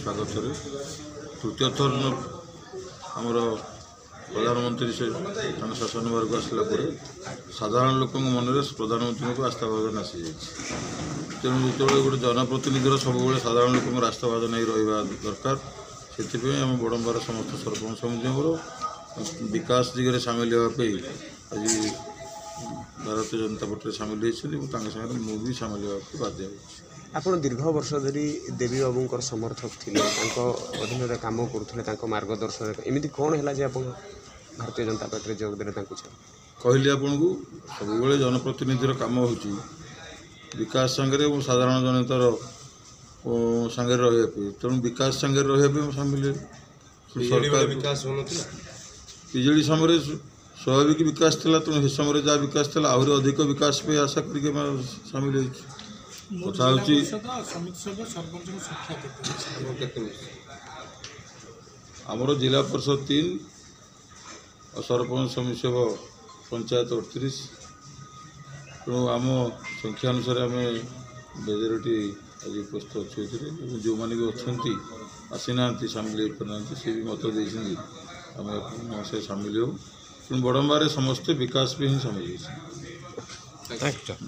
स्वागत तृतीय थर आमर प्रधानमंत्री से शासन वर्ग आसला साधारण लोक मन में प्रधानमंत्री को आस्था भाव आसी तेणु जो गोटे जनप्रतिनिधि सब साधारण लोक आस्था भाव नहीं रहा दरकार से आम बड़म्बार समस्त सरपंच समिति विकास दिगरे सामिल होगापी आज भारतीय जनता पार्टी सामिल होती मुझे सामिल होगा बाध्य आपण दीर्घ वर्ष धरी देवी बाबू समर्थक थे अधीन काम करुले मार्गदर्शन एमती कौन है भारतीय जनता पार्टी जोगदेले कहली आपन को सब जनप्रतिनिधि काम हो विकास सांगे साधारण जनतार सांगे रही तेणु विकास सांगे रही सामिल विजेडी समय स्वाभाविक विकास था तेणु से समय जहाँ विकास था आहरी अधिक विकास पे आशा करके सामिल कथा आमर जिला परिषद 3 और सरपंच समिति पंचायत 38 तेणु आम संख्या अनुसार आम मेजोरिटी आज उपस्थित अच्छे जो मैंने भी अच्छा आसी ना सामिल होना सी भी मत देती आम से सामिल हो बड़म्बारे समस्ते विकास भी ही सामिल हो।